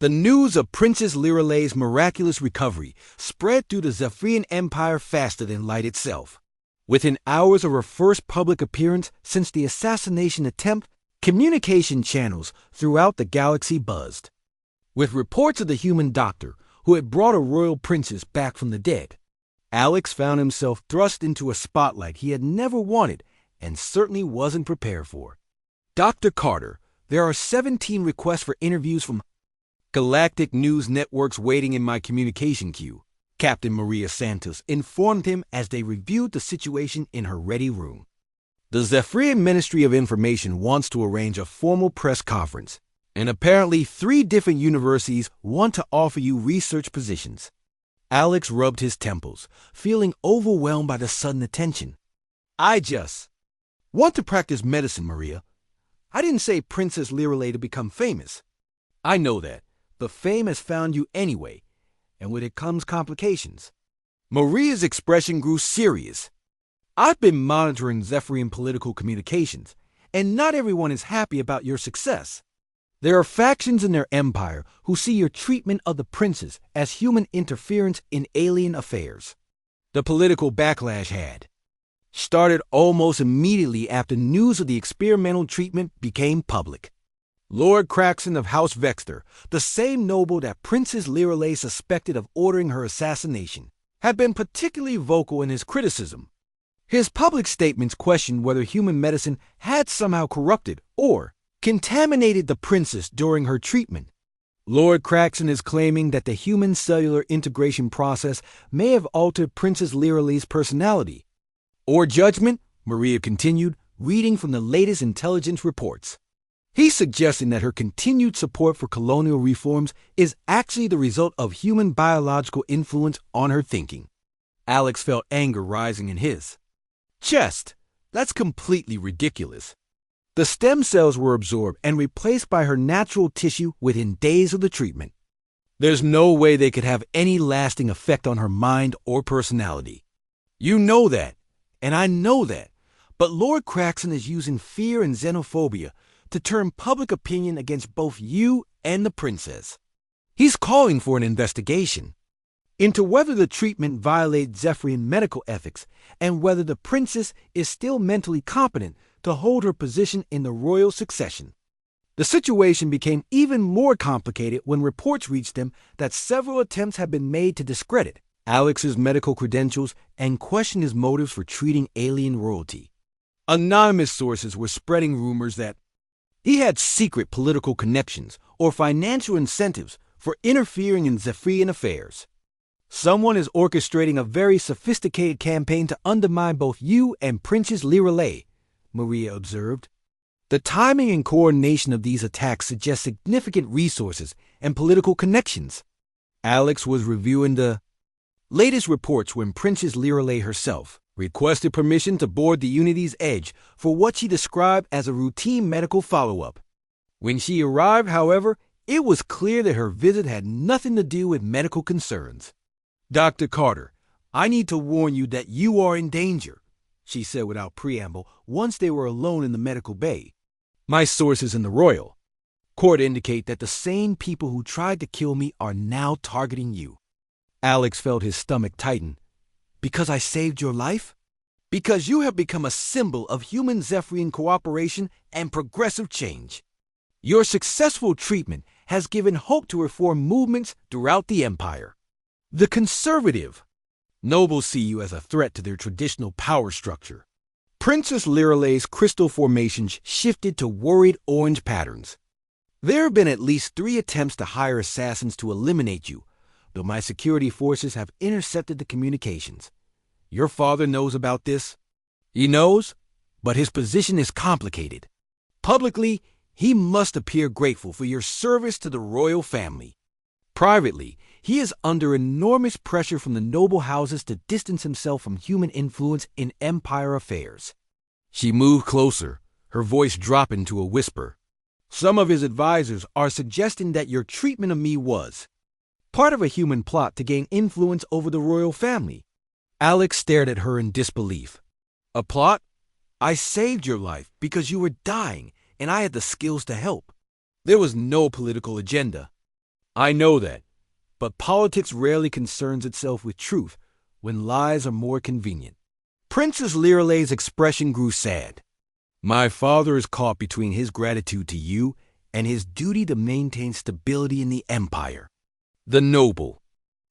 The news of Princess Liralay's miraculous recovery spread through the Zephyrian Empire faster than light itself. Within hours of her first public appearance since the assassination attempt, communication channels throughout the galaxy buzzed with reports of the human doctor who had brought a royal princess back from the dead. Alex found himself thrust into a spotlight he had never wanted and certainly wasn't prepared for. Dr. Carter, there are 17 requests for interviews from Galactic News Networks waiting in my communication queue, Captain Maria Santos informed him as they reviewed the situation in her ready room. The Zephyrian Ministry of Information wants to arrange a formal press conference, and apparently 3 different universities want to offer you research positions. Alex rubbed his temples, feeling overwhelmed by the sudden attention. I just want to practice medicine, Maria. I didn't say Princess Liralay to become famous. I know that, but fame has found you anyway, and with it comes complications. Maria's expression grew serious. I've been monitoring Zephyrian political communications, and not everyone is happy about your success. There are factions in their empire who see your treatment of the princess as human interference in alien affairs. The political backlash had started almost immediately after news of the experimental treatment became public. Lord Craxton of House Vexter, the same noble that Princess Liralay suspected of ordering her assassination, had been particularly vocal in his criticism. His public statements questioned whether human medicine had somehow corrupted or contaminated the princess during her treatment. Lord Craxton is claiming that the human cellular integration process may have altered Princess Liralay's personality or judgment, Maria continued, reading from the latest intelligence reports. He's suggesting that her continued support for colonial reforms is actually the result of human biological influence on her thinking. Alex felt anger rising in his chest. That's completely ridiculous. The stem cells were absorbed and replaced by her natural tissue within days of the treatment. There's no way they could have any lasting effect on her mind or personality. You know that, and I know that, but Lord Craxton is using fear and xenophobia to turn public opinion against both you and the princess. He's calling for an investigation into whether the treatment violates Zephyrian medical ethics and whether the princess is still mentally competent to hold her position in the royal succession. The situation became even more complicated when reports reached him that several attempts had been made to discredit Alex's medical credentials and question his motives for treating alien royalty. Anonymous sources were spreading rumors that he had secret political connections or financial incentives for interfering in Zephyrian affairs. Someone is orchestrating a very sophisticated campaign to undermine both you and Princess Liralay, Maria observed. The timing and coordination of these attacks suggest significant resources and political connections. Alex was reviewing the latest reports when Princess Liralay herself requested permission to board the Unity's Edge for what she described as a routine medical follow-up. When she arrived, however, it was clear that her visit had nothing to do with medical concerns. Dr. Carter, I need to warn you that you are in danger, she said without preamble once they were alone in the medical bay. My sources in the Royal Court indicate that the same people who tried to kill me are now targeting you. Alex felt his stomach tighten. Because I saved your life? Because you have become a symbol of human Zephyrian cooperation and progressive change. Your successful treatment has given hope to reform movements throughout the Empire. The conservative nobles see you as a threat to their traditional power structure. Princess Liralay's crystal formations shifted to worried orange patterns. There have been at least 3 attempts to hire assassins to eliminate you, though my security forces have intercepted the communications. Your father knows about this. He knows, but his position is complicated. Publicly, he must appear grateful for your service to the royal family. Privately, he is under enormous pressure from the noble houses to distance himself from human influence in empire affairs. She moved closer, her voice dropping to a whisper. Some of his advisors are suggesting that your treatment of me was part of a human plot to gain influence over the royal family. Alex stared at her in disbelief. A plot? I saved your life because you were dying and I had the skills to help. There was no political agenda. I know that, but politics rarely concerns itself with truth when lies are more convenient. Princess Liralay's expression grew sad. My father is caught between his gratitude to you and his duty to maintain stability in the empire. The noble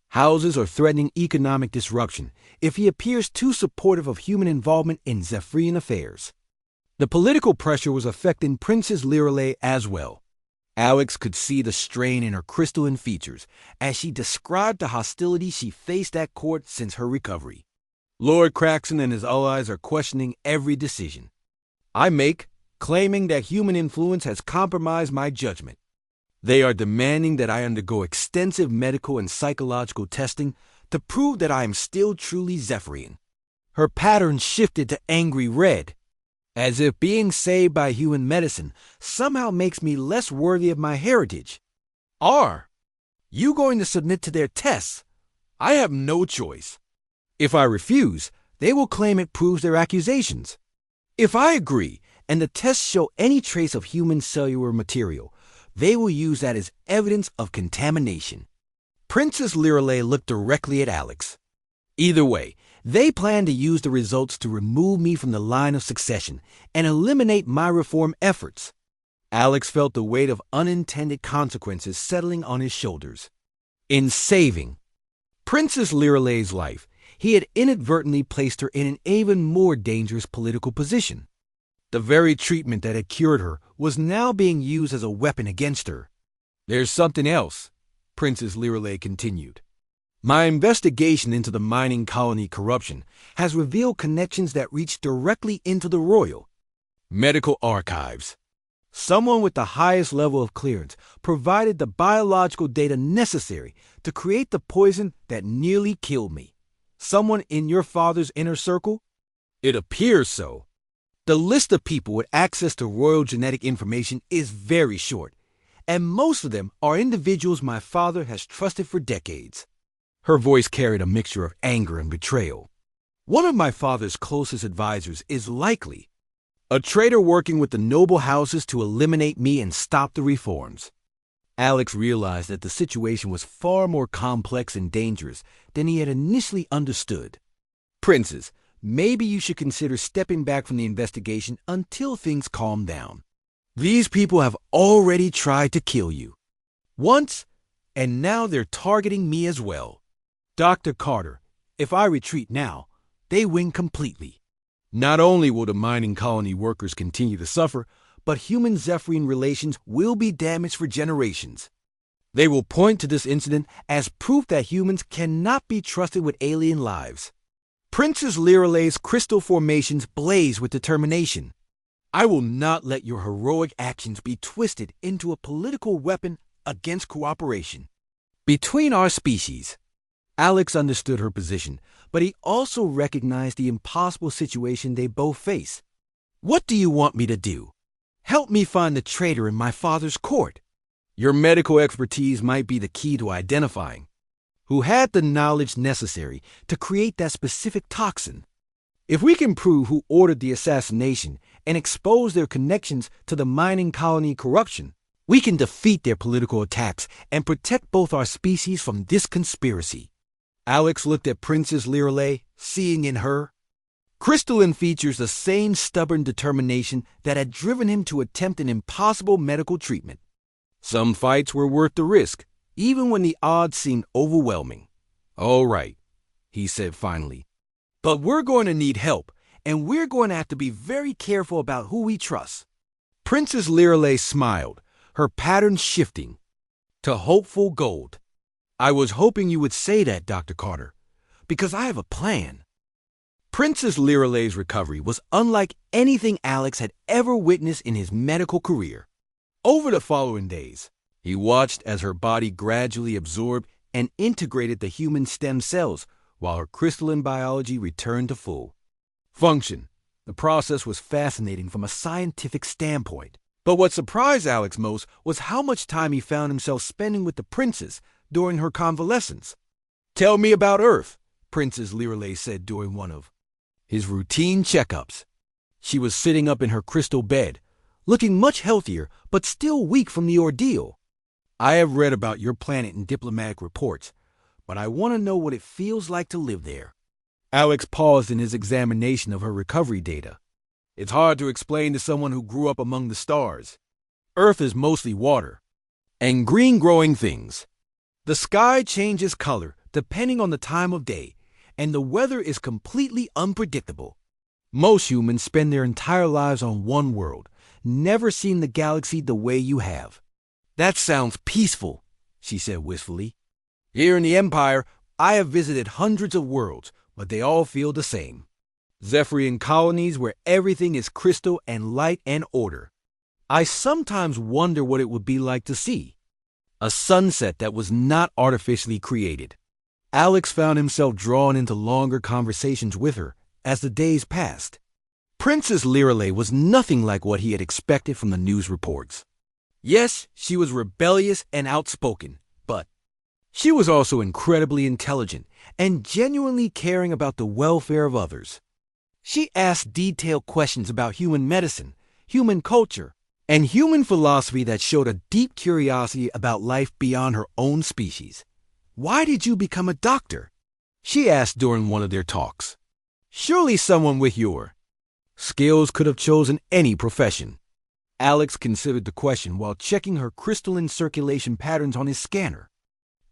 houses are threatening economic disruption if he appears too supportive of human involvement in Zephyrian affairs. The political pressure was affecting Princess Liralay as well. Alex could see the strain in her crystalline features as she described the hostility she faced at court since her recovery. Lord Craxon and his allies are questioning every decision I make, claiming that human influence has compromised my judgment. They are demanding that I undergo extensive medical and psychological testing to prove that I am still truly Zephyrian. Her pattern shifted to angry red, as if being saved by human medicine somehow makes me less worthy of my heritage. Are you going to submit to their tests? I have no choice. If I refuse, they will claim it proves their accusations. If I agree, and the tests show any trace of human cellular material, they will use that as evidence of contamination. Princess Liralay looked directly at Alex. Either way, they plan to use the results to remove me from the line of succession and eliminate my reform efforts. Alex felt the weight of unintended consequences settling on his shoulders. In saving Princess Liralay's life, he had inadvertently placed her in an even more dangerous political position. The very treatment that had cured her was now being used as a weapon against her. There's something else, Princess Liralay continued. My investigation into the mining colony corruption has revealed connections that reach directly into the royal medical archives. Someone with the highest level of clearance provided the biological data necessary to create the poison that nearly killed me. Someone in your father's inner circle? It appears so. The list of people with access to royal genetic information is very short, and most of them are individuals my father has trusted for decades. Her voice carried a mixture of anger and betrayal. One of my father's closest advisors is likely a traitor working with the noble houses to eliminate me and stop the reforms. Alex realized that the situation was far more complex and dangerous than he had initially understood. Princess, maybe you should consider stepping back from the investigation until things calm down. These people have already tried to kill you. Once, and now they're targeting me as well. Dr. Carter, if I retreat now, they win completely. Not only will the mining colony workers continue to suffer, but human-Zephyrian relations will be damaged for generations. They will point to this incident as proof that humans cannot be trusted with alien lives. Princess Liralay's crystal formations blaze with determination. I will not let your heroic actions be twisted into a political weapon against cooperation. Between our species, Alex understood her position, but he also recognized the impossible situation they both face. What do you want me to do? Help me find the traitor in my father's court. Your medical expertise might be the key to identifying who had the knowledge necessary to create that specific toxin. If we can prove who ordered the assassination and expose their connections to the mining colony corruption, we can defeat their political attacks and protect both our species from this conspiracy. Alex looked at Princess Liralay, seeing in her crystalline features the same stubborn determination that had driven him to attempt an impossible medical treatment. Some fights were worth the risk, even when the odds seemed overwhelming. All right, he said finally. But we're going to need help, and we're going to have to be very careful about who we trust. Princess Liralay smiled, her pattern shifting to hopeful gold. I was hoping you would say that, Dr. Carter, because I have a plan. Princess Liralay's recovery was unlike anything Alex had ever witnessed in his medical career. Over the following days, he watched as her body gradually absorbed and integrated the human stem cells while her crystalline biology returned to full function. The process was fascinating from a scientific standpoint. But what surprised Alex most was how much time he found himself spending with the princess during her convalescence. Tell me about Earth, Princess Liralay said during one of his routine checkups. She was sitting up in her crystal bed, looking much healthier but still weak from the ordeal. I have read about your planet in diplomatic reports, but I want to know what it feels like to live there. Alex paused in his examination of her recovery data. It's hard to explain to someone who grew up among the stars. Earth is mostly water and green growing things. The sky changes color depending on the time of day, and the weather is completely unpredictable. Most humans spend their entire lives on one world, never seeing the galaxy the way you have. That sounds peaceful, she said wistfully. Here in the Empire, I have visited hundreds of worlds, but they all feel the same. Zephyrian colonies where everything is crystal and light and order. I sometimes wonder what it would be like to see a sunset that was not artificially created. Alex found himself drawn into longer conversations with her as the days passed. Princess Lirelei was nothing like what he had expected from the news reports. Yes, she was rebellious and outspoken, but she was also incredibly intelligent and genuinely caring about the welfare of others. She asked detailed questions about human medicine, human culture, and human philosophy that showed a deep curiosity about life beyond her own species. Why did you become a doctor? She asked during one of their talks. Surely someone with your skills could have chosen any profession. Alex considered the question while checking her crystalline circulation patterns on his scanner.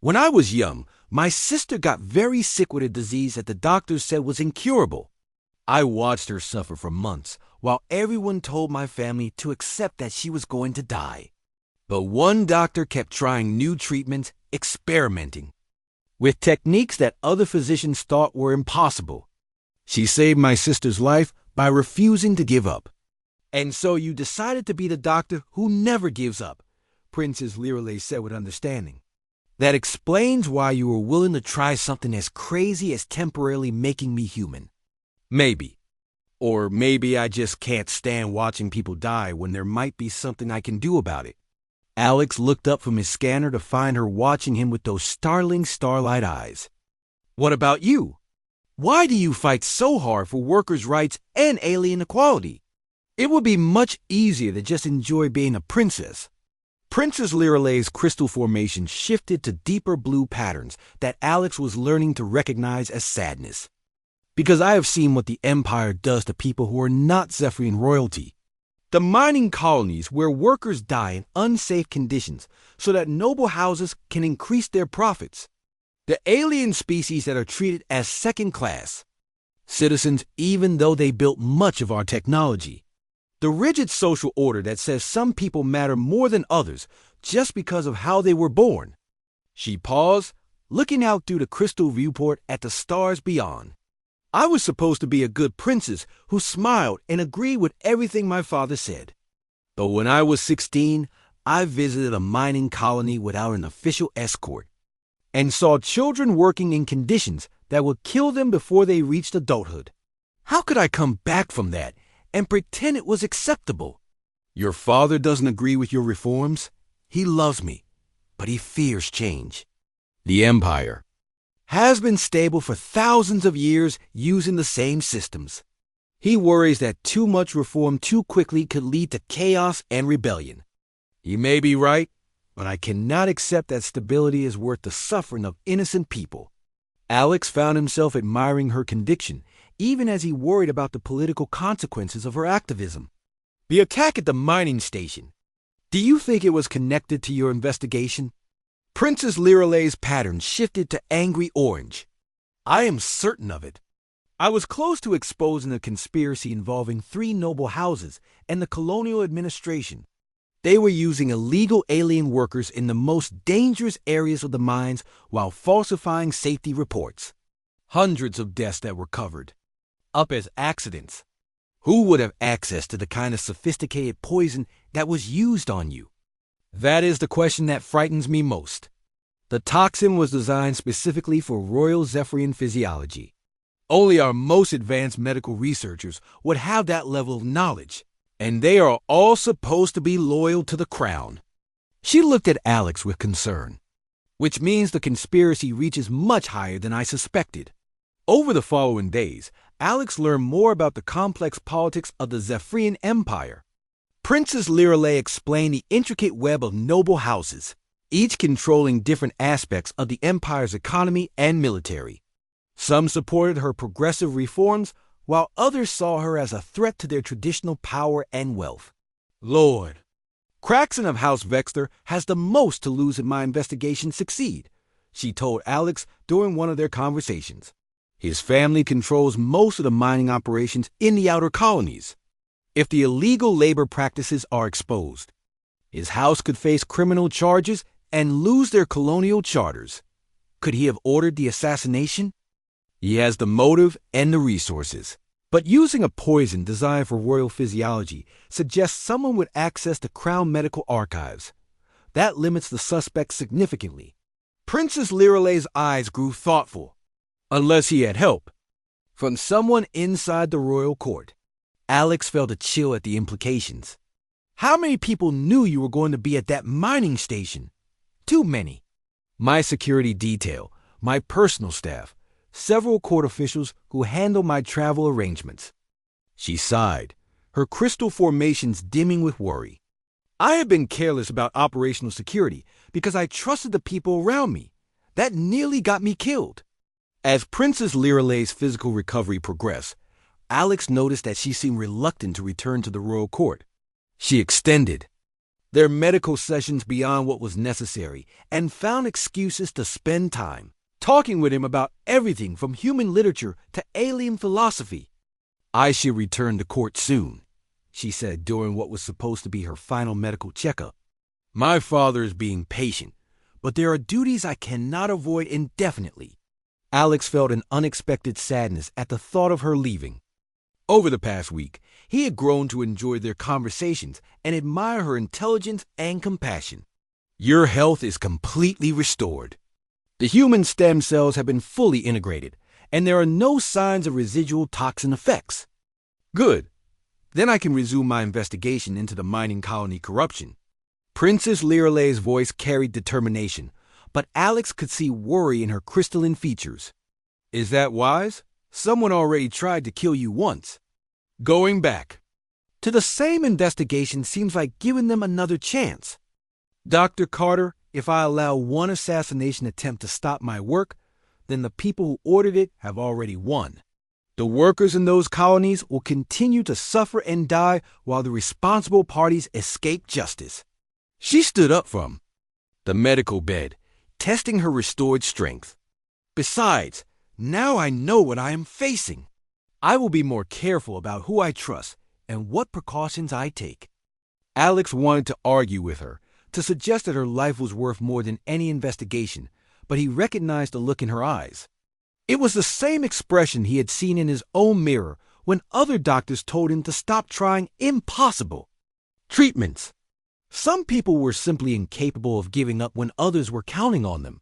When I was young, my sister got very sick with a disease that the doctors said was incurable. I watched her suffer for months, while everyone told my family to accept that she was going to die. But one doctor kept trying new treatments, experimenting with techniques that other physicians thought were impossible. She saved my sister's life by refusing to give up. And so you decided to be the doctor who never gives up, Princess Lirelei said with understanding. That explains why you were willing to try something as crazy as temporarily making me human. Maybe. Or maybe I just can't stand watching people die when there might be something I can do about it. Alex looked up from his scanner to find her watching him with those startling starlight eyes. What about you? Why do you fight so hard for workers' rights and alien equality? It would be much easier to just enjoy being a princess. Princess Lirelei's crystal formation shifted to deeper blue patterns that Alex was learning to recognize as sadness. Because I have seen what the Empire does to people who are not Zephyrian royalty. The mining colonies where workers die in unsafe conditions so that noble houses can increase their profits. The alien species that are treated as second-class citizens even though they built much of our technology. The rigid social order that says some people matter more than others just because of how they were born. She paused, looking out through the crystal viewport at the stars beyond. I was supposed to be a good princess who smiled and agreed with everything my father said. But when I was 16, I visited a mining colony without an official escort and saw children working in conditions that would kill them before they reached adulthood. How could I come back from that and pretend it was acceptable? Your father doesn't agree with your reforms. He loves me, but he fears change. The Empire has been stable for thousands of years using the same systems. He worries that too much reform too quickly could lead to chaos and rebellion. He may be right, but I cannot accept that stability is worth the suffering of innocent people. Alex found himself admiring her conviction, even as he worried about the political consequences of her activism. The attack at the mining station. Do you think it was connected to your investigation? Princess Lirelei's pattern shifted to angry orange. I am certain of it. I was close to exposing a conspiracy involving 3 noble houses and the colonial administration. They were using illegal alien workers in the most dangerous areas of the mines while falsifying safety reports. Hundreds of deaths that were covered up as accidents. Who would have access to the kind of sophisticated poison that was used on you? That is the question that frightens me most. The toxin was designed specifically for royal Zephyrian physiology. Only our most advanced medical researchers would have that level of knowledge, and they are all supposed to be loyal to the crown. She looked at Alex with concern, which means the conspiracy reaches much higher than I suspected. Over the following days, Alex learned more about the complex politics of the Zephyrian Empire. Princess Lirelei explained the intricate web of noble houses, each controlling different aspects of the empire's economy and military. Some supported her progressive reforms, while others saw her as a threat to their traditional power and wealth. Lord, Craxon of House Vexter has the most to lose if my investigations succeed, she told Alex during one of their conversations. His family controls most of the mining operations in the outer colonies. If the illegal labor practices are exposed, his house could face criminal charges and lose their colonial charters. Could he have ordered the assassination? He has the motive and the resources. But using a poison designed for royal physiology suggests someone with access to Crown Medical Archives. That limits the suspect significantly. Princess Liralay's eyes grew thoughtful. Unless he had help from someone inside the royal court. Alex felt a chill at the implications. How many people knew you were going to be at that mining station? Too many. My security detail, my personal staff, several court officials who handle my travel arrangements. She sighed, her crystal formations dimming with worry. I have been careless about operational security because I trusted the people around me. That nearly got me killed. As Princess Liralay's physical recovery progressed, Alex noticed that she seemed reluctant to return to the royal court. She extended their medical sessions beyond what was necessary and found excuses to spend time talking with him about everything from human literature to alien philosophy. I should return to court soon, she said during what was supposed to be her final medical checkup. My father is being patient, but there are duties I cannot avoid indefinitely. Alex felt an unexpected sadness at the thought of her leaving. Over the past week, he had grown to enjoy their conversations and admire her intelligence and compassion. Your health is completely restored. The human stem cells have been fully integrated, and there are no signs of residual toxin effects. Good. Then I can resume my investigation into the mining colony corruption. Princess Liralay's voice carried determination, but Alex could see worry in her crystalline features. Is that wise? Someone already tried to kill you once. Going back to the same investigation seems like giving them another chance. Dr. Carter, if I allow one assassination attempt to stop my work, then the people who ordered it have already won. The workers in those colonies will continue to suffer and die while the responsible parties escape justice. She stood up from the medical bed, testing her restored strength. Besides, now I know what I am facing. I will be more careful about who I trust and what precautions I take. Alex wanted to argue with her, to suggest that her life was worth more than any investigation, but he recognized the look in her eyes. It was the same expression he had seen in his own mirror when other doctors told him to stop trying impossible treatments. Some people were simply incapable of giving up when others were counting on them.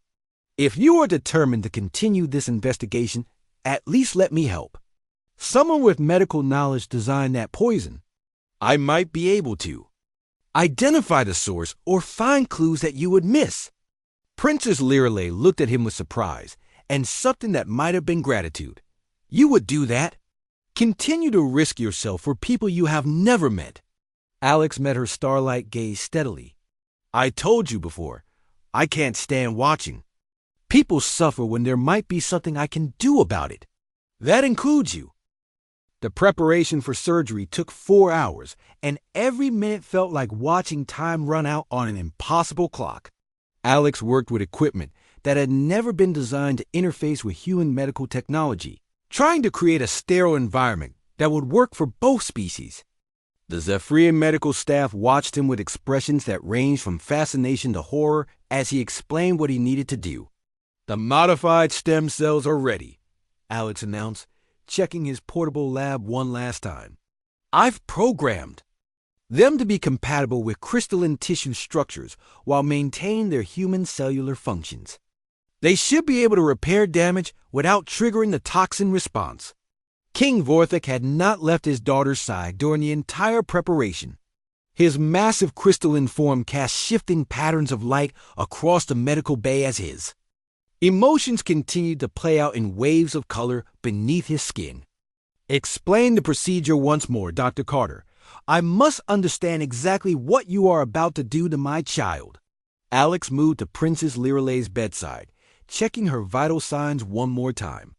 If you are determined to continue this investigation, at least let me help. Someone with medical knowledge designed that poison. I might be able to identify the source or find clues that you would miss. Princess Liralay looked at him with surprise and something that might have been gratitude. You would do that? Continue to risk yourself for people you have never met. Alex met her starlight gaze steadily. I told you before, I can't stand watching. People suffer when there might be something I can do about it. That includes you. The preparation for surgery took 4 hours, and every minute felt like watching time run out on an impossible clock. Alex worked with equipment that had never been designed to interface with human medical technology, trying to create a sterile environment that would work for both species. The Zephyrian medical staff watched him with expressions that ranged from fascination to horror as he explained what he needed to do. The modified stem cells are ready, Alex announced, checking his portable lab one last time. I've programmed them to be compatible with crystalline tissue structures while maintaining their human cellular functions. They should be able to repair damage without triggering the toxin response. King Vorthik had not left his daughter's side during the entire preparation. His massive crystalline form cast shifting patterns of light across the medical bay as his emotions continued to play out in waves of color beneath his skin. Explain the procedure once more, Dr. Carter. I must understand exactly what you are about to do to my child. Alex moved to Princess Liralay's bedside, checking her vital signs one more time.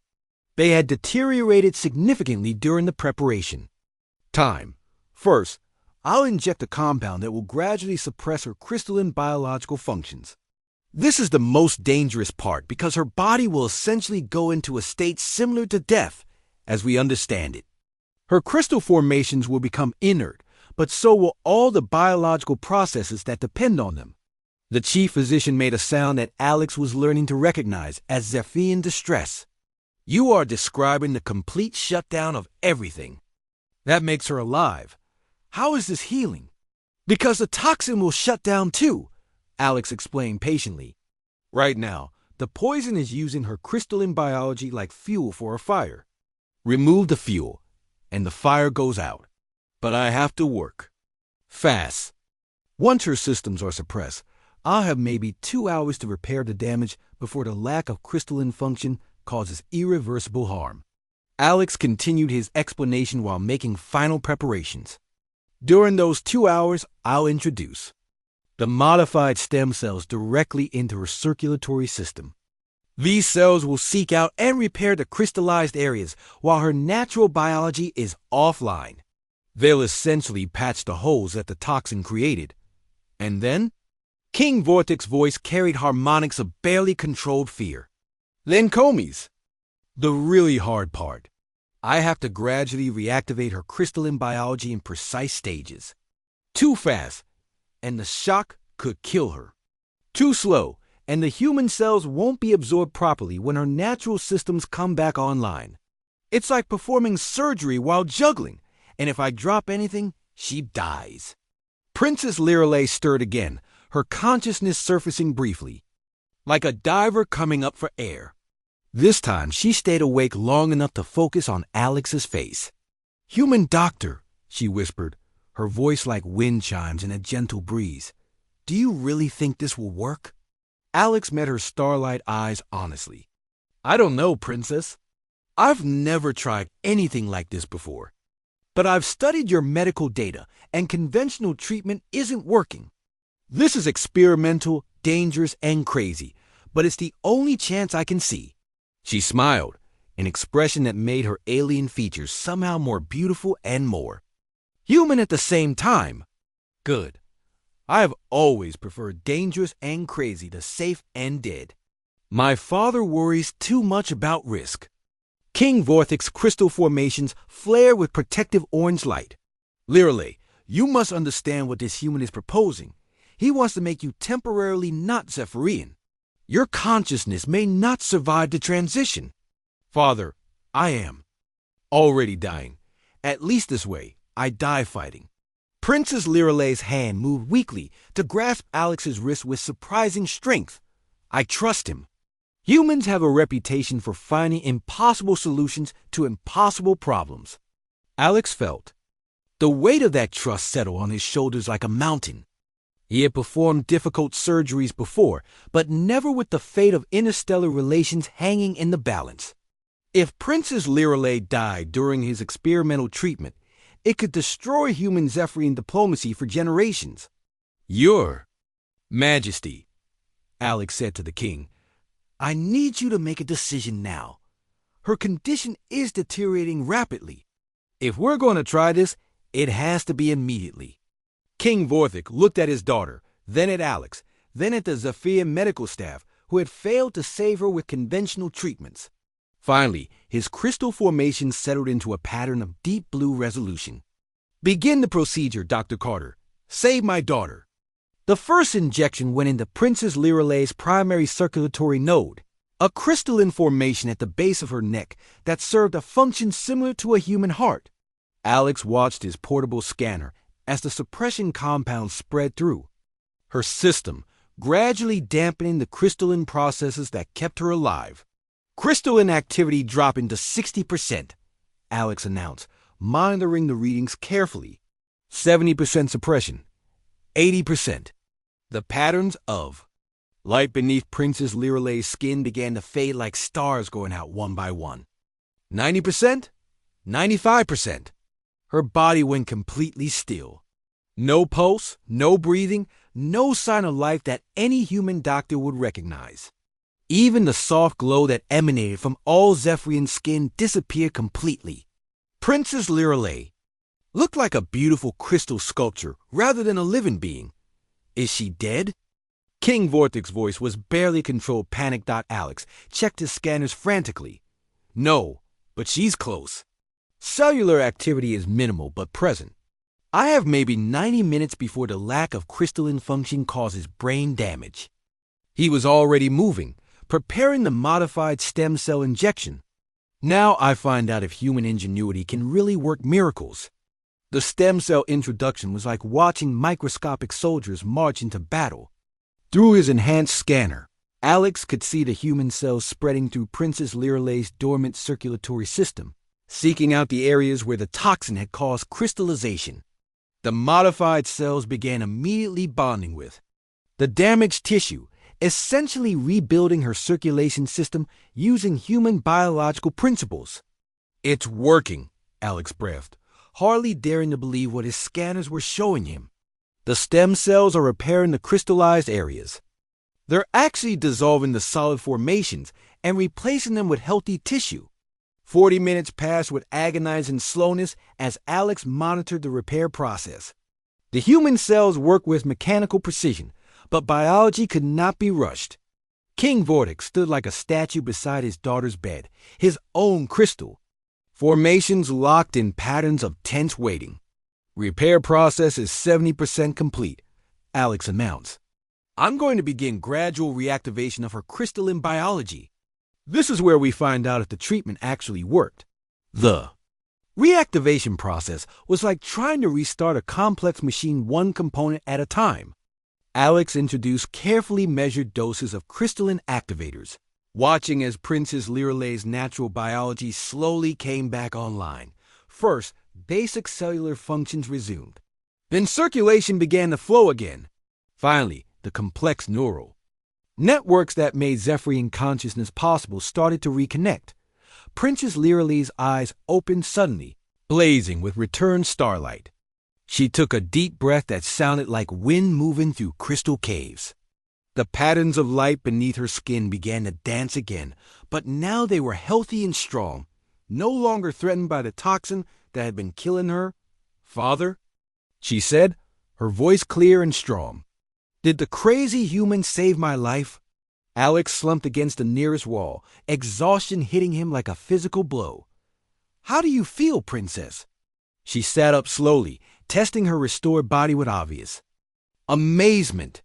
They had deteriorated significantly during the preparation. Time. First, I'll inject a compound that will gradually suppress her crystalline biological functions. This is the most dangerous part because her body will essentially go into a state similar to death, as we understand it. Her crystal formations will become inert, but so will all the biological processes that depend on them. The chief physician made a sound that Alex was learning to recognize as Zephyrian distress. You are describing the complete shutdown of everything. That makes her alive. How is this healing? Because the toxin will shut down too, Alex explained patiently. Right now, the poison is using her crystalline biology like fuel for a fire. Remove the fuel, and the fire goes out. But I have to work. Fast. Once her systems are suppressed, I'll have maybe 2 hours to repair the damage before the lack of crystalline function causes irreversible harm. Alex continued his explanation while making final preparations. During those 2 hours, I'll introduce the modified stem cells directly into her circulatory system. These cells will seek out and repair the crystallized areas while her natural biology is offline. They'll essentially patch the holes that the toxin created. And then, King Vortic's voice carried harmonics of barely controlled fear. Then Comey's. The really hard part. I have to gradually reactivate her crystalline biology in precise stages. Too fast, and the shock could kill her. Too slow, and the human cells won't be absorbed properly when her natural systems come back online. It's like performing surgery while juggling, and if I drop anything, she dies. Princess Liralay stirred again, her consciousness surfacing briefly, like a diver coming up for air. This time, she stayed awake long enough to focus on Alex's face. "Human doctor," she whispered, her voice like wind chimes in a gentle breeze. "Do you really think this will work?" Alex met her starlight eyes honestly. "I don't know, Princess. I've never tried anything like this before. But I've studied your medical data, and conventional treatment isn't working. This is experimental, dangerous, and crazy, but it's the only chance I can see." She smiled, an expression that made her alien features somehow more beautiful and more human at the same time. Good. I have always preferred dangerous and crazy to safe and dead. My father worries too much about risk. King Vorthic's crystal formations flare with protective orange light. Liralay, you must understand what this human is proposing. He wants to make you temporarily not Zephyrian. Your consciousness may not survive the transition. Father, I am already dying. At least this way, I die fighting. Princess Liralay's hand moved weakly to grasp Alex's wrist with surprising strength. I trust him. Humans have a reputation for finding impossible solutions to impossible problems. Alex felt the weight of that trust settle on his shoulders like a mountain. He had performed difficult surgeries before, but never with the fate of interstellar relations hanging in the balance. If Princess Liralay died during his experimental treatment, it could destroy human Zephyrian diplomacy for generations. Your Majesty, Alex said to the king, I need you to make a decision now. Her condition is deteriorating rapidly. If we're going to try this, it has to be immediately. King Vorthic looked at his daughter, then at Alex, then at the Zephyrian medical staff, who had failed to save her with conventional treatments. Finally, his crystal formation settled into a pattern of deep blue resolution. Begin the procedure, Dr. Carter. Save my daughter. The first injection went into Princess Liralay's primary circulatory node, a crystalline formation at the base of her neck that served a function similar to a human heart. Alex watched his portable scanner as the suppression compound spread through her system, gradually dampening the crystalline processes that kept her alive. Crystalline activity dropping to 60%, Alex announced, monitoring the readings carefully. 70% suppression, 80%. The patterns of light beneath Princess Liralay's skin began to fade like stars going out one by one. 90%, 95%. Her body went completely still. No pulse, no breathing, no sign of life that any human doctor would recognize. Even the soft glow that emanated from AllHFY's skin disappeared completely. Princess Lirelei looked like a beautiful crystal sculpture rather than a living being. Is she dead? King Vortic's voice was barely controlled. Panic. Alex checked his scanners frantically. No, but she's close. Cellular activity is minimal but present. I have maybe 90 minutes before the lack of crystalline function causes brain damage. He was already moving, preparing the modified stem cell injection. Now I find out if human ingenuity can really work miracles. The stem cell introduction was like watching microscopic soldiers march into battle. Through his enhanced scanner, Alex could see the human cells spreading through Princess Lirelei's dormant circulatory system, seeking out the areas where the toxin had caused crystallization. The modified cells began immediately bonding with the damaged tissue, essentially rebuilding her circulation system using human biological principles. It's working, Alex breathed, hardly daring to believe what his scanners were showing him. The stem cells are repairing the crystallized areas. They're actually dissolving the solid formations and replacing them with healthy tissue. 40 minutes passed with agonizing slowness as Alex monitored the repair process. The human cells work with mechanical precision, but biology could not be rushed. King Vortic stood like a statue beside his daughter's bed, his own crystal. Formations locked in patterns of tense waiting. Repair process is 70% complete, Alex announced. I'm going to begin gradual reactivation of her crystalline biology. This is where we find out if the treatment actually worked. The reactivation process was like trying to restart a complex machine one component at a time. Alex introduced carefully measured doses of crystalline activators, watching as Princess Lirelei's natural biology slowly came back online. First, basic cellular functions resumed. Then circulation began to flow again. Finally, the complex neural networks that made Zephyrian consciousness possible started to reconnect. Princess Lirelei's eyes opened suddenly, blazing with returned starlight. She took a deep breath that sounded like wind moving through crystal caves. The patterns of light beneath her skin began to dance again, but now they were healthy and strong, no longer threatened by the toxin that had been killing her. Father, she said, her voice clear and strong. Did the crazy human save my life? Alex slumped against the nearest wall, exhaustion hitting him like a physical blow. How do you feel, Princess? She sat up slowly, testing her restored body with obvious amazement.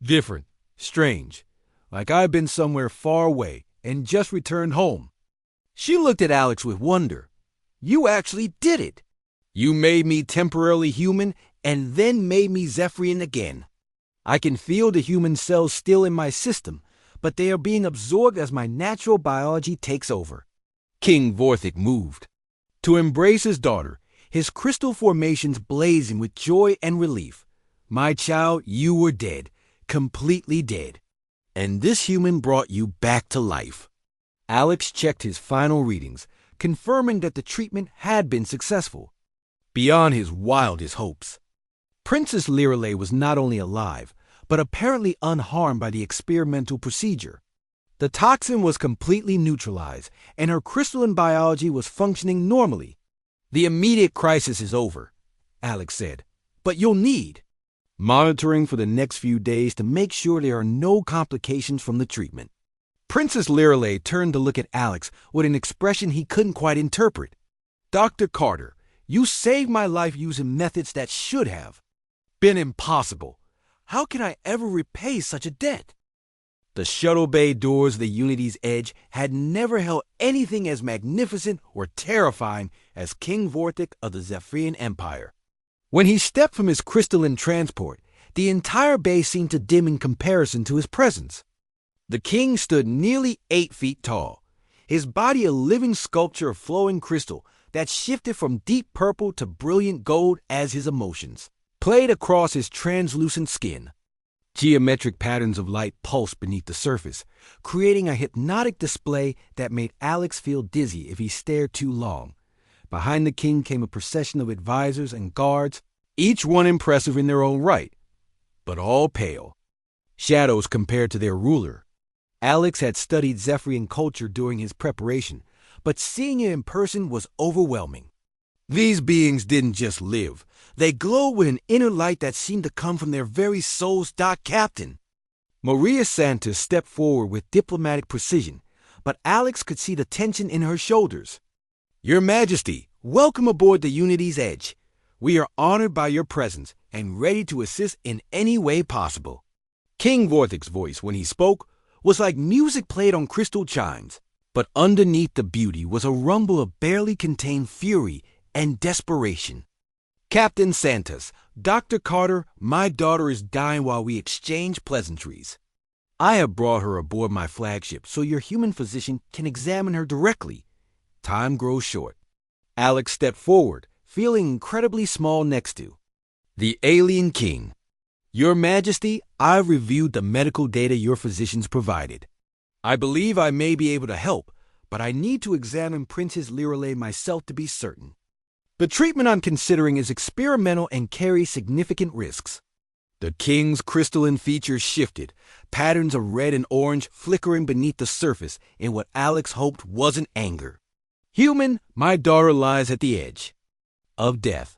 Different, strange, like I've been somewhere far away and just returned home. She looked at Alex with wonder. You actually did it. You made me temporarily human and then made me Zephyrian again. I can feel the human cells still in my system, but they are being absorbed as my natural biology takes over. King Vortic moved to embrace his daughter, his crystal formations blazing with joy and relief. My child, you were dead, completely dead, and this human brought you back to life. Alex checked his final readings, confirming that the treatment had been successful, beyond his wildest hopes. Princess Lirelei was not only alive, but apparently unharmed by the experimental procedure. The toxin was completely neutralized, and her crystalline biology was functioning normally. The immediate crisis is over, Alex said, but you'll need monitoring for the next few days to make sure there are no complications from the treatment. Princess Lirelei turned to look at Alex with an expression he couldn't quite interpret. Dr. Carter, you saved my life using methods that should have been impossible. How can I ever repay such a debt? The shuttle bay doors of the Unity's Edge had never held anything as magnificent or terrifying as King Vortic of the Zephyrian Empire. When he stepped from his crystalline transport, the entire bay seemed to dim in comparison to his presence. The king stood nearly 8 feet tall, his body a living sculpture of flowing crystal that shifted from deep purple to brilliant gold as his emotions played across his translucent skin. Geometric patterns of light pulsed beneath the surface, creating a hypnotic display that made Alex feel dizzy if he stared too long. Behind the king came a procession of advisors and guards, each one impressive in their own right. but all pale. Shadows compared to their ruler. Alex had studied Zephyrian culture during his preparation, but seeing it in person was overwhelming. These beings didn't just live. They glowed with an inner light that seemed to come from their very souls. Captain. Maria Santos stepped forward with diplomatic precision, but Alex could see the tension in her shoulders. Your Majesty, welcome aboard the Unity's Edge. We are honored by your presence and ready to assist in any way possible. King Vorthic's voice, when he spoke, was like music played on crystal chimes, but underneath the beauty was a rumble of barely contained fury and desperation. Captain Santos, Dr. Carter, my daughter is dying while we exchange pleasantries. I have brought her aboard my flagship so your human physician can examine her directly. Time grows short. Alex stepped forward, feeling incredibly small next to the alien king. Your Majesty, I've reviewed the medical data your physicians provided. I believe I may be able to help, but I need to examine Princess Lirelei myself to be certain. The treatment I'm considering is experimental and carries significant risks. The king's crystalline features shifted, patterns of red and orange flickering beneath the surface in what Alex hoped wasn't anger. Human, my daughter lies at the edge of death.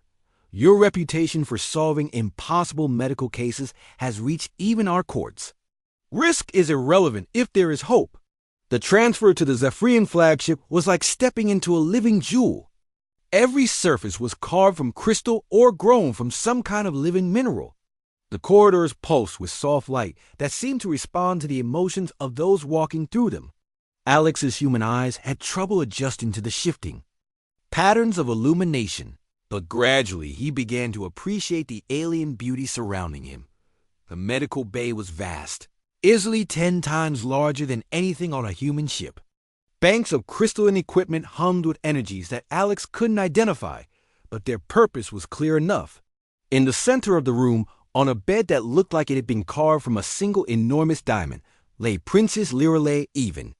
Your reputation for solving impossible medical cases has reached even our courts. Risk is irrelevant if there is hope. The transfer to the Zephyrian flagship was like stepping into a living jewel. Every surface was carved from crystal or grown from some kind of living mineral. The corridors pulsed with soft light that seemed to respond to the emotions of those walking through them. Alex's human eyes had trouble adjusting to the shifting patterns of illumination. But gradually, he began to appreciate the alien beauty surrounding him. The medical bay was vast, easily 10 times larger than anything on a human ship. Banks of crystalline equipment hummed with energies that Alex couldn't identify, but their purpose was clear enough. In the center of the room, on a bed that looked like it had been carved from a single enormous diamond, lay Princess Lirelei Even.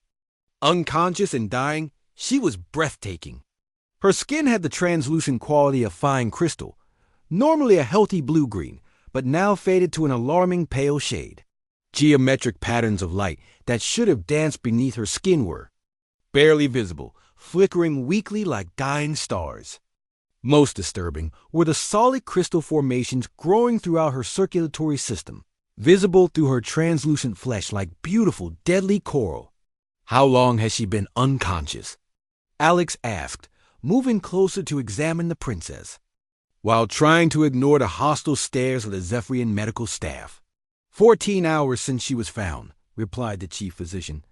Unconscious and dying, she was breathtaking. Her skin had the translucent quality of fine crystal, normally a healthy blue-green, but now faded to an alarming pale shade. Geometric patterns of light that should have danced beneath her skin were barely visible, flickering weakly like dying stars. Most disturbing were the solid crystal formations growing throughout her circulatory system, visible through her translucent flesh like beautiful, deadly coral. How long has she been unconscious? Alex asked, moving closer to examine the princess, while trying to ignore the hostile stares of the Zephyrian medical staff. 14 hours since she was found, replied the chief physician,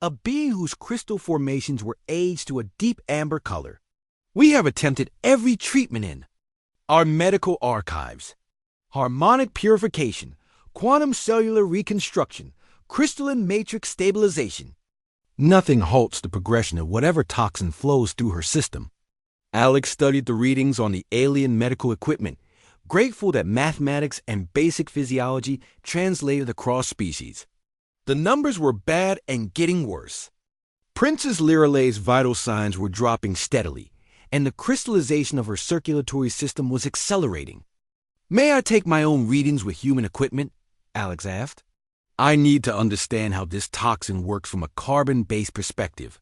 a being whose crystal formations were aged to a deep amber color. We have attempted every treatment in our medical archives: harmonic purification, quantum cellular reconstruction, crystalline matrix stabilization. Nothing halts the progression of whatever toxin flows through her system. Alex studied the readings on the alien medical equipment, grateful that mathematics and basic physiology translated across species. The numbers were bad and getting worse. Princess Lirelei's vital signs were dropping steadily, and the crystallization of her circulatory system was accelerating. May I take my own readings with human equipment? Alex asked. I need to understand how this toxin works from a carbon-based perspective.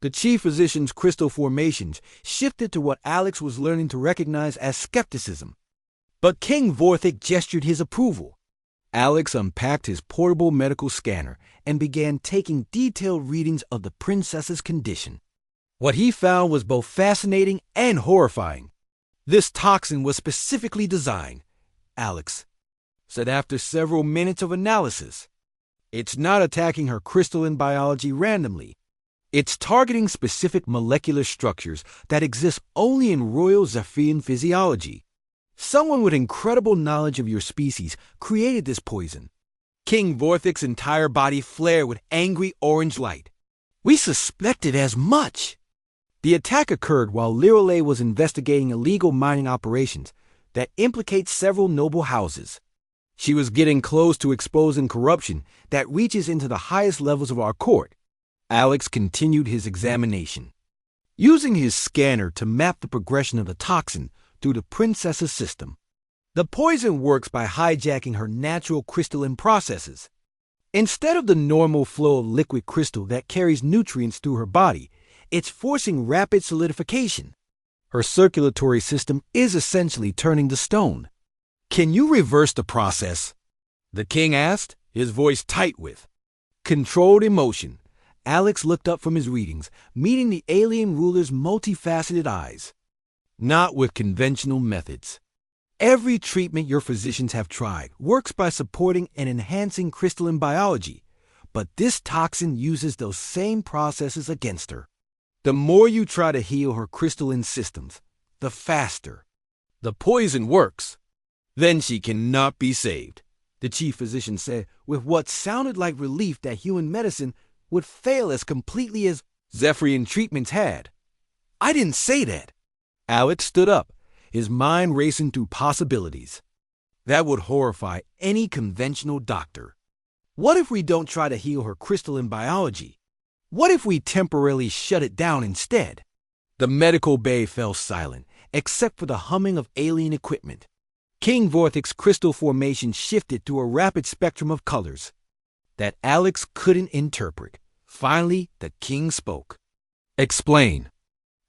The chief physician's crystal formations shifted to what Alex was learning to recognize as skepticism. But King Vorthic gestured his approval. Alex unpacked his portable medical scanner and began taking detailed readings of the princess's condition. What he found was both fascinating and horrifying. This toxin was specifically designed, Alex said after several minutes of analysis. It's not attacking her crystalline biology randomly. It's targeting specific molecular structures that exist only in royal Zephyrian physiology. Someone with incredible knowledge of your species created this poison. King Vorthic's entire body flared with angry orange light. We suspected as much. The attack occurred while Lirelei was investigating illegal mining operations that implicate several noble houses. She was getting close to exposing corruption that reaches into the highest levels of our court. Alex continued his examination, using his scanner to map the progression of the toxin through the princess's system. The poison works by hijacking her natural crystalline processes. Instead of the normal flow of liquid crystal that carries nutrients through her body, it's forcing rapid solidification. Her circulatory system is essentially turning to stone. "Can you reverse the process?" the king asked, his voice tight with controlled emotion. Alex looked up from his readings, meeting the alien ruler's multifaceted eyes. "Not with conventional methods. Every treatment your physicians have tried works by supporting and enhancing crystalline biology, but this toxin uses those same processes against her. The more you try to heal her crystalline systems, the faster the poison works. Then she cannot be saved," the chief physician said with what sounded like relief that human medicine would fail as completely as Zephyrian treatments had. "I didn't say that." Alex stood up, his mind racing through possibilities. "That would horrify any conventional doctor. What if we don't try to heal her crystalline biology? What if we temporarily shut it down instead?" The medical bay fell silent, except for the humming of alien equipment. King Vorthic's crystal formation shifted through a rapid spectrum of colors that Alex couldn't interpret. Finally, the king spoke. "Explain."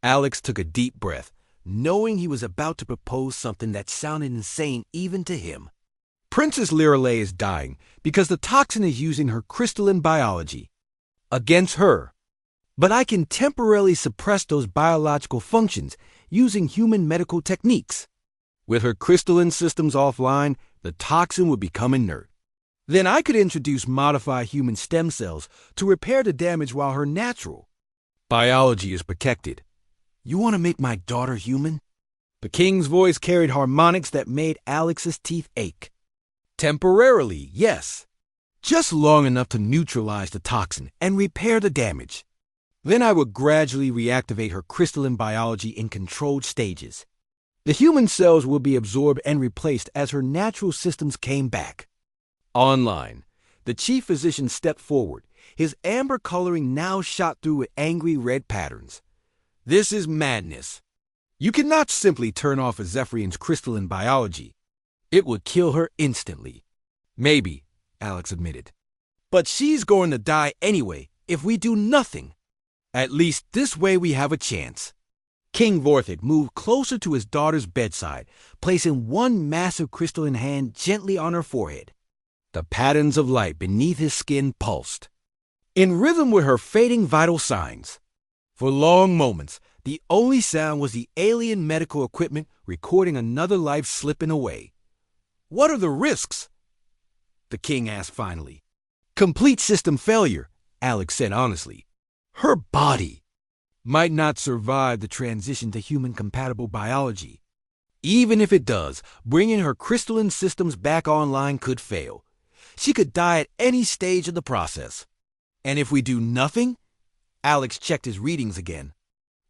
Alex took a deep breath, knowing he was about to propose something that sounded insane even to him. "Princess Lirelei is dying because the toxin is using her crystalline biology against her. But I can temporarily suppress those biological functions using human medical techniques. With her crystalline systems offline, the toxin would become inert. Then I could introduce modified human stem cells to repair the damage while her natural biology is protected. You want to make my daughter human?" The king's voice carried harmonics that made Alex's teeth ache. "Temporarily, yes. Just long enough to neutralize the toxin and repair the damage. Then I would gradually reactivate her crystalline biology in controlled stages. The human cells will be absorbed and replaced as her natural systems came back." Online, the chief physician stepped forward, his amber coloring now shot through with angry red patterns. "This is madness. You cannot simply turn off a Zephyrian's crystalline biology. It would kill her instantly." "Maybe," Alex admitted. "But she's going to die anyway if we do nothing. At least this way we have a chance." King Vorthic moved closer to his daughter's bedside, placing one massive crystalline hand gently on her forehead. The patterns of light beneath his skin pulsed, in rhythm with her fading vital signs. For long moments, the only sound was the alien medical equipment recording another life slipping away. "What are the risks?" the king asked finally. "Complete system failure," Alex said honestly. "Her body might not survive the transition to human-compatible biology. Even if it does, bringing her crystalline systems back online could fail. She could die at any stage of the process. And if we do nothing," Alex checked his readings again,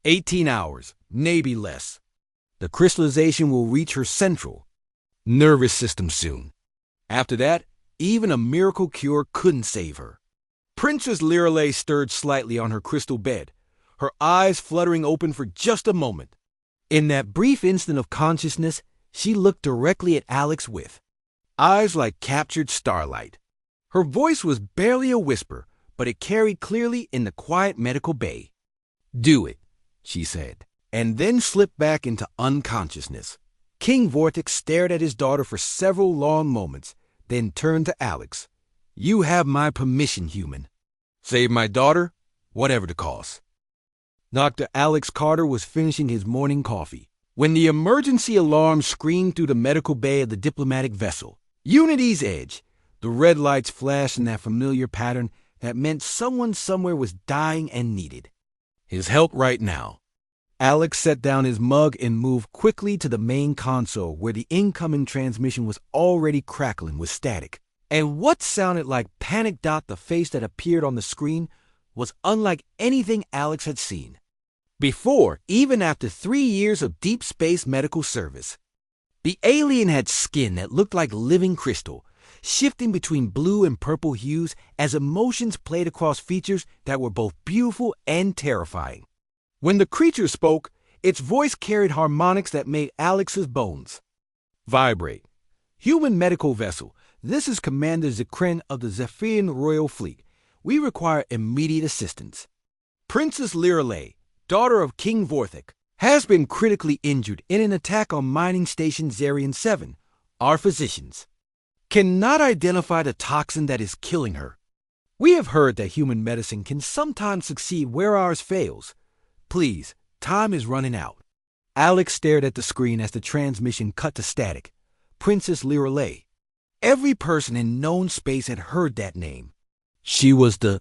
18 hours, maybe less. The crystallization will reach her central nervous system soon. After that, even a miracle cure couldn't save her." Princess Lirelei stirred slightly on her crystal bed, her eyes fluttering open for just a moment. In that brief instant of consciousness, she looked directly at Alex with eyes like captured starlight. Her voice was barely a whisper, but it carried clearly in the quiet medical bay. "Do it," she said, and then slipped back into unconsciousness. King Vortic stared at his daughter for several long moments, then turned to Alex. "You have my permission, human. Save my daughter, whatever the cost." Dr. Alex Carter was finishing his morning coffee when the emergency alarm screamed through the medical bay of the diplomatic vessel. Unity's Edge. The red lights flashed in that familiar pattern that meant someone somewhere was dying and needed his help right now. Alex set down his mug and moved quickly to the main console where the incoming transmission was already crackling with static. And what sounded like Panic Dot, the face that appeared on the screen, was unlike anything Alex had seen before, even after 3 years of deep space medical service. The alien had skin that looked like living crystal, shifting between blue and purple hues as emotions played across features that were both beautiful and terrifying. When the creature spoke, its voice carried harmonics that made Alex's bones Vibrate. Human medical vessel. This is Commander Zekrin of the Zephyrian Royal Fleet. We require immediate assistance. Princess Lirelei, daughter of King Vorthik, has been critically injured in an attack on mining station Zarian 7. Our physicians cannot identify the toxin that is killing her. We have heard that human medicine can sometimes succeed where ours fails. Please, time is running out. Alex stared at the screen as the transmission cut to static. Princess Lirelei. Every person in known space had heard that name. She was the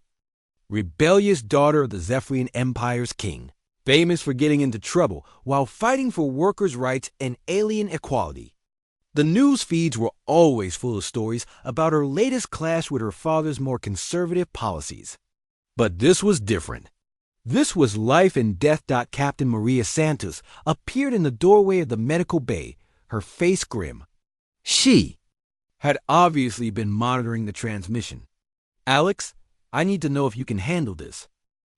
rebellious daughter of the Zephyrian Empire's king, famous for getting into trouble while fighting for workers' rights and alien equality. The news feeds were always full of stories about her latest clash with her father's more conservative policies. But this was different. This was life and death. Captain Maria Santos appeared in the doorway of the medical bay, her face grim. She had obviously been monitoring the transmission. Alex, I need to know if you can handle this.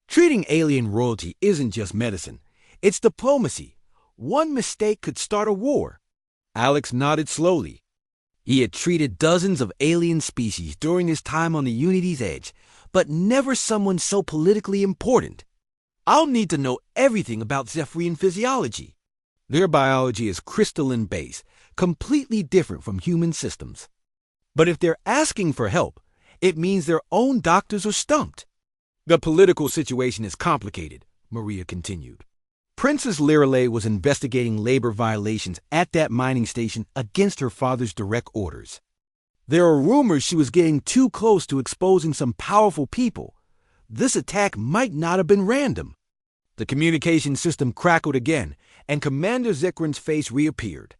Treating alien royalty isn't just medicine. It's diplomacy. One mistake could start a war. Alex nodded slowly. He had treated dozens of alien species during his time on the Unity's edge, but never someone so politically important. I'll need to know everything about Zephyrian physiology. Their biology is crystalline-based, completely different from human systems. But if they're asking for help, it means their own doctors are stumped. The political situation is complicated, Maria continued. Princess Lirelei was investigating labor violations at that mining station against her father's direct orders. There are rumors she was getting too close to exposing some powerful people. This attack might not have been random. The communication system crackled again, and Commander Zekrin's face reappeared.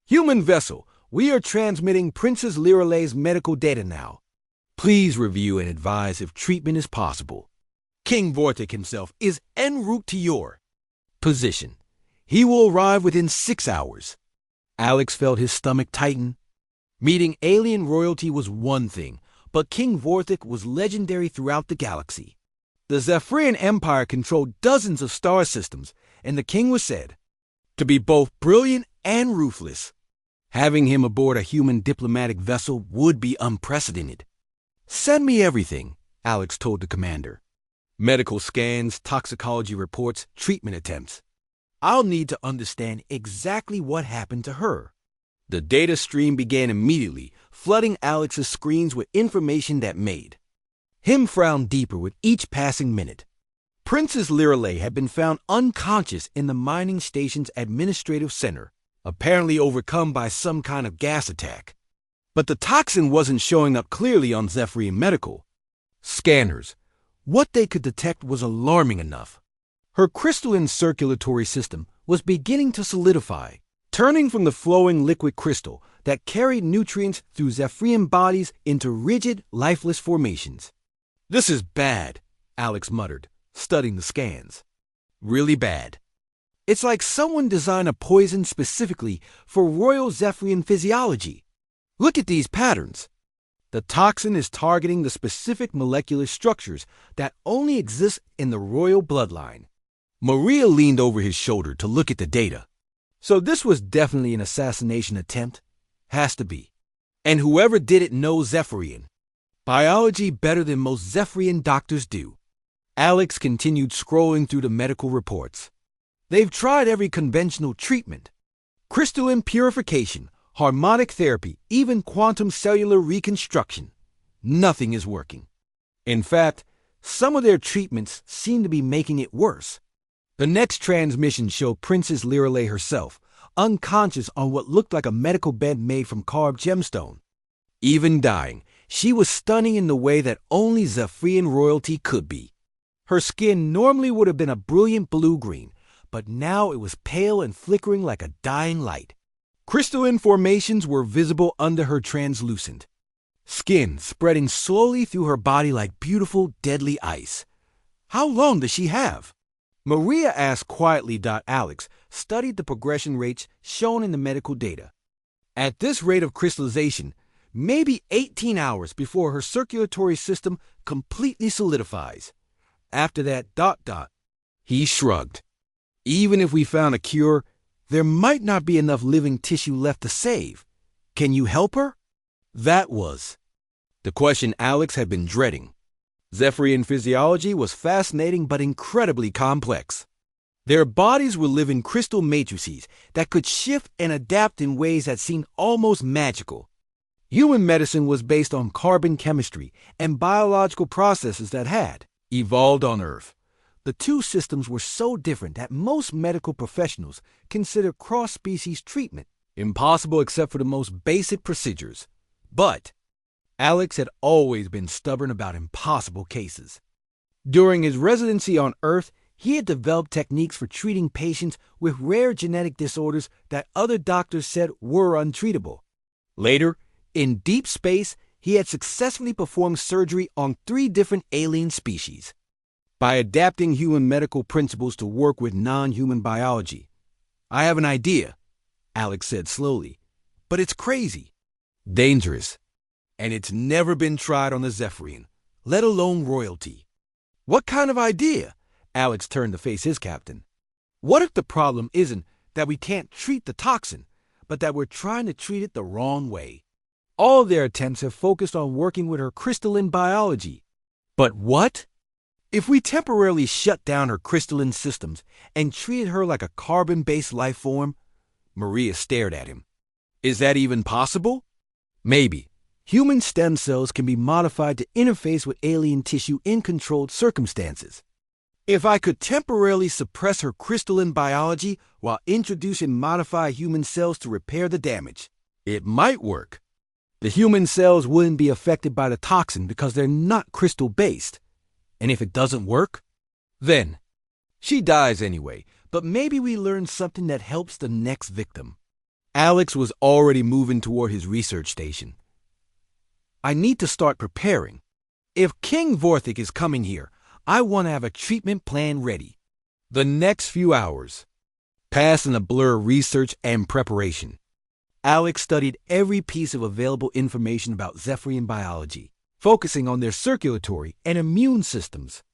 Human vessel, we are transmitting Princess Lirelei's medical data now. Please review and advise if treatment is possible. King Vorthik himself is en route to your position. He will arrive within 6 hours. Alex felt his stomach tighten. Meeting alien royalty was one thing, but King Vorthik was legendary throughout the galaxy. The Zephyrian Empire controlled dozens of star systems, and the king was said to be both brilliant and ruthless. Having him aboard a human diplomatic vessel would be unprecedented. Send me everything, Alex told the commander. Medical scans, toxicology reports, treatment attempts. I'll need to understand exactly what happened to her. The data stream began immediately, flooding Alex's screens with information that made him frown deeper with each passing minute. Princess Lirelei had been found unconscious in the mining station's administrative center, apparently overcome by some kind of gas attack. But the toxin wasn't showing up clearly on Zephyrian medical scanners. What they could detect was alarming enough. Her crystalline circulatory system was beginning to solidify, turning from the flowing liquid crystal that carried nutrients through Zephyrian bodies into rigid, lifeless formations. This is bad, Alex muttered, studying the scans. Really bad. It's like someone designed a poison specifically for Royal Zephyrian physiology. Look at these patterns. The toxin is targeting the specific molecular structures that only exist in the royal bloodline. Maria leaned over his shoulder to look at the data. So this was definitely an assassination attempt. Has to be. And whoever did it knows Zephyrian biology better than most Zephyrian doctors do. Alex continued scrolling through the medical reports. They've tried every conventional treatment. Crystalline purification, harmonic therapy, even quantum cellular reconstruction. Nothing is working. In fact, some of their treatments seem to be making it worse. The next transmission showed Princess Lirelei herself, unconscious on what looked like a medical bed made from carved gemstone. Even dying, she was stunning in the way that only Zephyrian royalty could be. Her skin normally would have been a brilliant blue-green, but now it was pale and flickering like a dying light. Crystalline formations were visible under her translucent skin, spreading slowly through her body like beautiful, deadly ice. How long does she have? Maria asked quietly. Alex studied the progression rates shown in the medical data. At this rate of crystallization, maybe 18 hours before her circulatory system completely solidifies. After that, He shrugged. Even if we found a cure, There might not be enough living tissue left to save. Can you help her? That was the question Alex had been dreading. Zephyrian physiology was fascinating but incredibly complex. Their bodies were living crystal matrices that could shift and adapt in ways that seemed almost magical. Human medicine was based on carbon chemistry and biological processes that had evolved on Earth. The two systems were so different that most medical professionals consider cross-species treatment impossible except for the most basic procedures. But Alex had always been stubborn about impossible cases. During his residency on Earth, he had developed techniques for treating patients with rare genetic disorders that other doctors said were untreatable. Later, in deep space, he had successfully performed surgery on 3 different alien species. By adapting human medical principles to work with non-human biology. I have an idea, Alex said slowly, but it's crazy, dangerous, and it's never been tried on the Zephyrian, let alone royalty. What kind of idea? Alex turned to face his captain. What if the problem isn't that we can't treat the toxin, but that we're trying to treat it the wrong way? All their attempts have focused on working with her crystalline biology. But what? If we temporarily shut down her crystalline systems and treated her like a carbon-based life form? Maria stared at him. Is that even possible? Maybe. Human stem cells can be modified to interface with alien tissue in controlled circumstances. If I could temporarily suppress her crystalline biology while introducing modified human cells to repair the damage, it might work. The human cells wouldn't be affected by the toxin because they're not crystal-based. And if it doesn't work, then she dies anyway, but maybe we learn something that helps the next victim. Alex was already moving toward his research station. I need to start preparing. If King Vorthik is coming here, I want to have a treatment plan ready. The next few hours passed in a blur of research and preparation. Alex studied every piece of available information about Zephyrian biology, focusing on their circulatory and immune systems.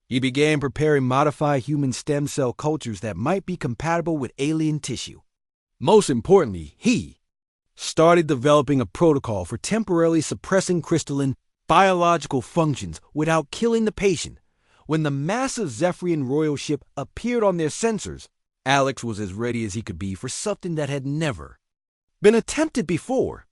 He began preparing modified human stem cell cultures that might be compatible with alien tissue. Most importantly, he started developing a protocol for temporarily suppressing crystalline biological functions without killing the patient. When the massive Zephyrian royal ship appeared on their sensors, Alex was as ready as he could be for something that had never been attempted before.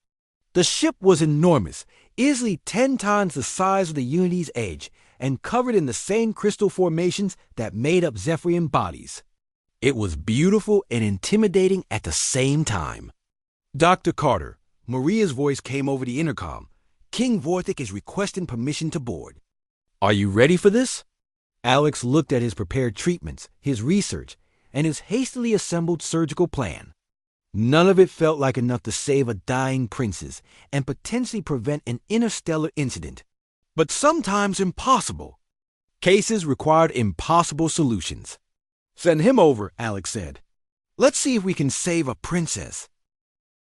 The ship was enormous, easily 10 times the size of the Unity's Edge, and covered in the same crystal formations that made up Zephyrian bodies. It was beautiful and intimidating at the same time. Dr. Carter, Maria's voice came over the intercom. King Vorthik is requesting permission to board. Are you ready for this? Alex looked at his prepared treatments, his research, and his hastily assembled surgical plan. None of it felt like enough to save a dying princess and potentially prevent an interstellar incident. But sometimes impossible. Cases required impossible solutions. Send him over, Alex said. Let's see if we can save a princess.